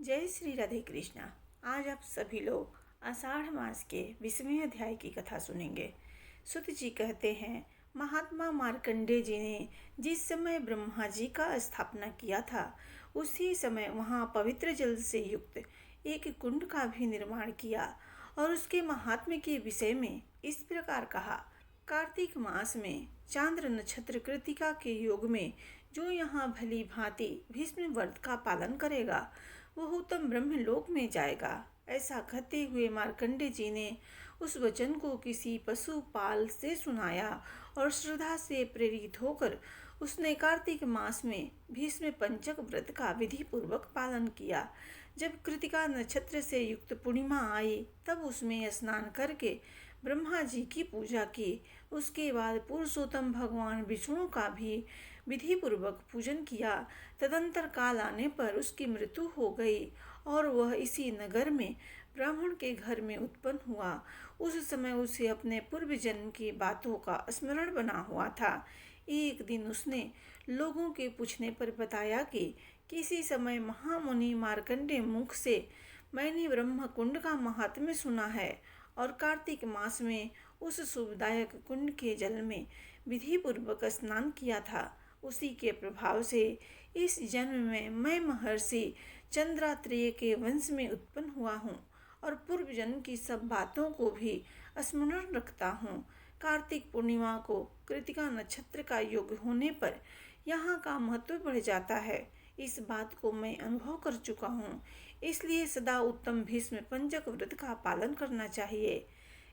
जय श्री राधे कृष्णा। आज आप सभी लोग आषाढ़ मास के 20वें अध्याय की कथा सुनेंगे। सुत जी कहते हैं, महात्मा मार्कंडेय जी ने जिस समय ब्रह्मा जी का स्थापना किया था, उसी समय वहाँ पवित्र जल से युक्त एक कुंड का भी निर्माण किया और उसके महात्म्य के विषय में इस प्रकार कहा। कार्तिक मास में चांद्र नक्षत्र कृतिका के योग में जो यहाँ भली भांति भीष्म व्रत का पालन करेगा, वह उत्तम ब्रह्मलोक में जाएगा। ऐसा कहते हुए मार्कंडेय जी ने उस वचन को किसी पशुपाल से सुनाया और श्रद्धा से प्रेरित होकर उसने कार्तिक मास में भीष्म पंचक व्रत का विधि पूर्वक पालन किया। जब कृतिका नक्षत्र से युक्त पूर्णिमा आई, तब उसमें स्नान करके ब्रह्मा जी की पूजा की। उसके बाद पुरुषोत्तम भगवान विष्णु का भी विधि पूर्वक पूजन किया। तदंतर काल आने पर उसकी मृत्यु हो गई और वह इसी नगर में ब्राह्मण के घर में उत्पन्न हुआ। उस समय उसे अपने पूर्व जन्म की बातों का स्मरण बना हुआ था। एक दिन उसने लोगों के पूछने पर बताया कि किसी समय महामुनि मार्कंडेय मुख से मैंने ब्रह्म कुंड का महात्म्य सुना है और कार्तिक मास में उस शुभदायक कुंड के जल में विधि पूर्वक स्नान किया था। उसी के प्रभाव से इस जन्म में मैं महर्षि चंद्रात्रेय के वंश में उत्पन्न हुआ हूँ और पूर्व जन्म की सब बातों को भी स्मरण रखता हूँ। कार्तिक पूर्णिमा को कृतिका नक्षत्र का योग होने पर यहाँ का महत्व बढ़ जाता है। इस बात को मैं अनुभव कर चुका हूँ, इसलिए सदा उत्तम भीष्म पंचक व्रत का पालन करना चाहिए।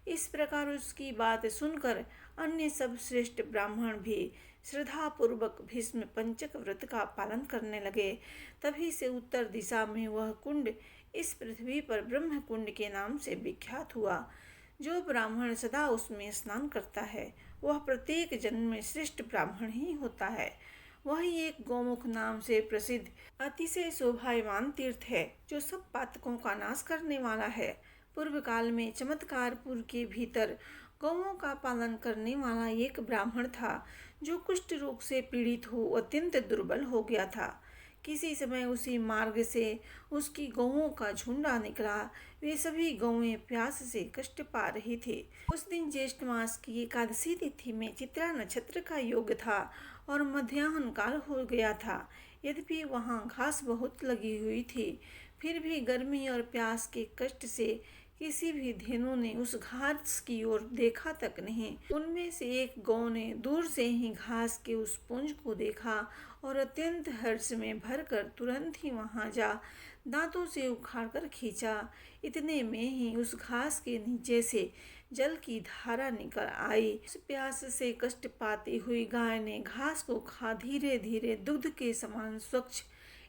इस प्रकार उसकी बात सुनकर अन्य सब श्रेष्ठ ब्राह्मण भी श्रद्धा पूर्वक भीष्म पंचक व्रत का पालन करने लगे। तभी से उत्तर दिशा में वह कुंड इस पृथ्वी पर ब्रह्म कुंड के नाम से विख्यात हुआ। जो ब्राह्मण सदा उसमें स्नान करता है, वह प्रत्येक जन्म में श्रेष्ठ ब्राह्मण ही होता है। वही एक गौमुख नाम से प्रसिद्ध अतिशय शोभायमान तीर्थ है, जो सब पातकों का नाश करने वाला है। पूर्व काल में चमत्कारपुर के भीतर गौओं का पालन करने वाला एक ब्राह्मण था, जो कुष्ठ रोग से पीड़ित हो अत्यंत दुर्बल हो गया था। किसी समय उसी मार्ग से उसकी गौओं का झुंडा निकला। वे सभी गौएं प्यास से कष्ट पा रही थी। उस दिन ज्येष्ठ मास की एकादशी तिथि में चित्रा नक्षत्र का योग था और मध्याह्न काल हो गया था। यद्यपि वहाँ घास बहुत लगी हुई थी, फिर भी गर्मी और प्यास के कष्ट से किसी भी धेनु ने उस घास की ओर देखा तक नहीं। उनमें से एक गौ ने दूर से ही घास के उस पुंज को देखा और अत्यंत हर्ष में भरकर तुरंत ही वहां जा दांतों से उखाड़कर खींचा। इतने में ही उस घास के नीचे से जल की धारा निकल आई। उस प्यास से कष्ट पाती हुई गाय ने घास को खा धीरे धीरे दुग्ध के समान स्वच्छ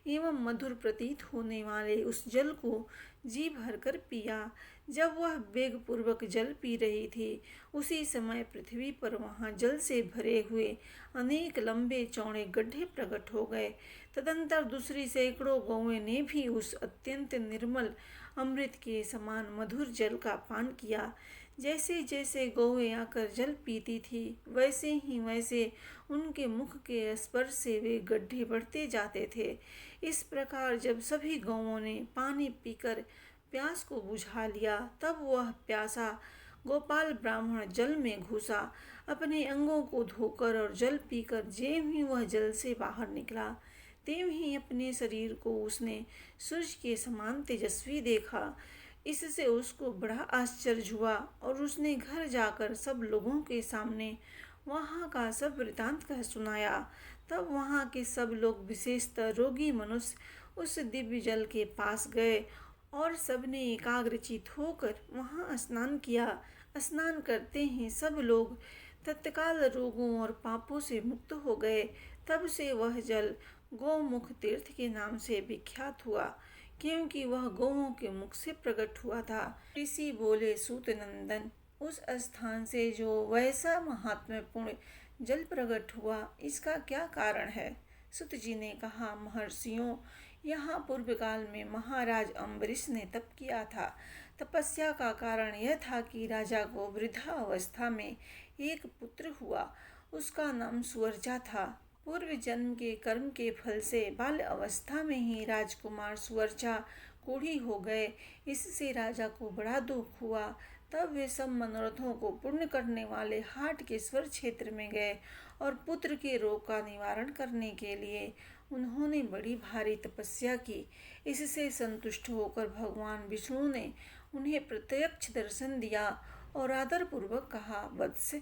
एवं मधुर प्रतीत होने वाले उस जल को जी भरकर पिया। जब वह वेग पूर्वक जल पी रही थी, उसी समय पृथ्वी पर वहां जल से भरे हुए अनेक लंबे चौड़े गड्ढे प्रकट हो गए। तदंतर दूसरी सैकड़ों गौएं ने भी उस अत्यंत निर्मल अमृत के समान मधुर जल का पान किया। जैसे जैसे गौएं आकर जल पीती थी, वैसे ही वैसे उनके मुख के स्पर्श से वे गड्ढे बढ़ते जाते थे। इस प्रकार जब सभी गौओं ने पानी पीकर प्यास को बुझा लिया, तब वह प्यासा गोपाल ब्राह्मण जल में घुसा। अपने अंगों को धोकर और जल पीकर ज्यों ही वह जल से बाहर निकला, त्यों ही अपने शरीर को उसने सूर्य के समान तेजस्वी देखा। इससे उसको बड़ा आश्चर्य हुआ और उसने घर जाकर सब लोगों के सामने वहाँ का सब वृतांत कह सुनाया। तब वहाँ के सब लोग, विशेषतः रोगी मनुष्य, उस दिव्य जल के पास गए और सबने एकाग्रचित होकर वहाँ स्नान किया। स्नान करते ही सब लोग तत्काल रोगों और पापों से मुक्त हो गए। तब से वह जल गौमुख तीर्थ के नाम से विख्यात हुआ, क्योंकि वह गौओं के मुख से प्रकट हुआ था। ऋषि बोले, सूत नंदन, उस स्थान से जो वैसा महात्म्यपूर्ण जल प्रकट हुआ, इसका क्या कारण है? सुत जी ने कहा, महर्षियों, यहाँ पूर्व काल में महाराज अम्बरीश ने तप किया था। तपस्या का कारण यह था कि राजा को वृद्धावस्था में एक पुत्र हुआ। उसका नाम सुवर्चा था पूर्व जन्म के कर्म के फल से बाल्य अवस्था में ही राजकुमार सुवर्चा कोढ़ी हो गए। इससे राजा को बड़ा दुख हुआ। तब वे सब मनोरथों को पूर्ण करने वाले हाट के स्वर क्षेत्र में गए और पुत्र के रोग का निवारण करने के लिए उन्होंने बड़ी भारी तपस्या की। इससे संतुष्ट होकर भगवान विष्णु ने उन्हें प्रत्यक्ष दर्शन दिया और आदरपूर्वक कहा, वत्स,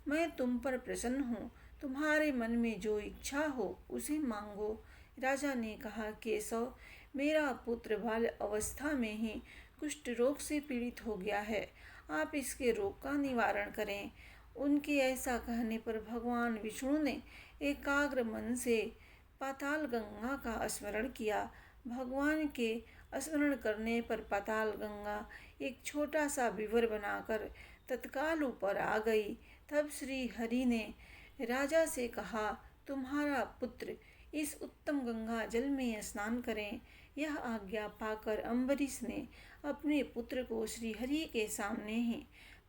मैं तुम पर प्रसन्न हूँ। तुम्हारे मन में जो इच्छा हो उसे मांगो। राजा ने कहा, केशव, मेरा पुत्र बाल्य अवस्था में ही कुष्ठ रोग से पीड़ित हो गया है। आप इसके रोग का निवारण करें। उनके ऐसा कहने पर भगवान विष्णु ने एकाग्र मन से पाताल गंगा का स्मरण किया। भगवान के स्मरण करने पर पाताल गंगा एक छोटा सा विवर बनाकर तत्काल ऊपर आ गई। तब श्री हरि ने राजा से कहा, तुम्हारा पुत्र इस उत्तम गंगा जल में स्नान करें। यह आज्ञा पाकर अम्बरीश ने अपने पुत्र को श्रीहरि के सामने ही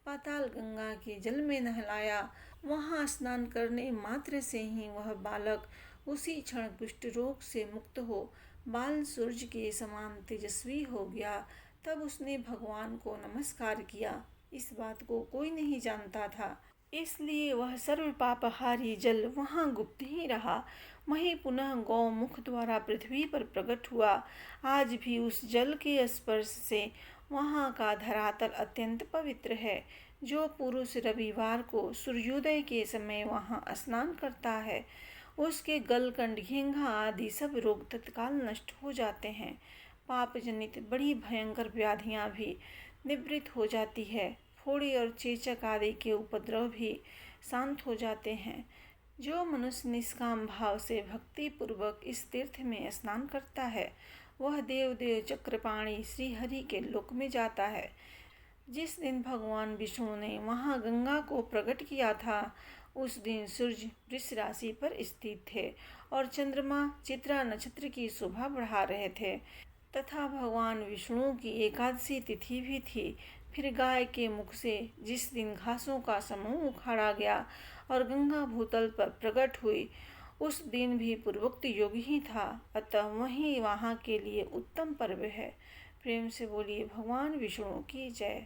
पाताल गंगा के जल में नहलाया। वहां स्नान करने मात्र से ही वह बालक उसी क्षण कुष्ठ रोग से मुक्त हो बाल सूर्य के समान तेजस्वी हो गया। तब उसने भगवान को नमस्कार किया। इस बात को कोई नहीं जानता था, इसलिए वह सर्व पापहारी जल वहाँ गुप्त ही रहा। वहीं पुनः गौमुख द्वारा पृथ्वी पर प्रकट हुआ। आज भी उस जल के स्पर्श से वहाँ का धरातल अत्यंत पवित्र है। जो पुरुष रविवार को सूर्योदय के समय वहाँ स्नान करता है, उसके गलकंड, घेंघा आदि सब रोग तत्काल नष्ट हो जाते हैं। पाप जनित बड़ी भयंकर व्याधियाँ भी निवृत्त हो जाती है। फोड़ी और चेचक आदि के उपद्रव भी शांत हो जाते हैं। जो मनुष्य निष्काम भाव से भक्ति पूर्वक इस तीर्थ में स्नान करता है, वह देव चक्रपाणि श्री हरि के लोक में जाता है। जिस दिन भगवान विष्णु ने वहाँ गंगा को प्रकट किया था, उस दिन सूर्य वृष राशि पर स्थित थे और चंद्रमा चित्रा नक्षत्र की शोभा बढ़ा रहे थे तथा भगवान विष्णु की एकादशी तिथि भी थी। फिर गाय के मुख से जिस दिन घासों का समूह उखाड़ा गया और गंगा भूतल पर प्रकट हुई, उस दिन भी पूर्वोक्त योग ही था। अतः वही वहाँ के लिए उत्तम पर्व है। प्रेम से बोलिए भगवान विष्णु की जय।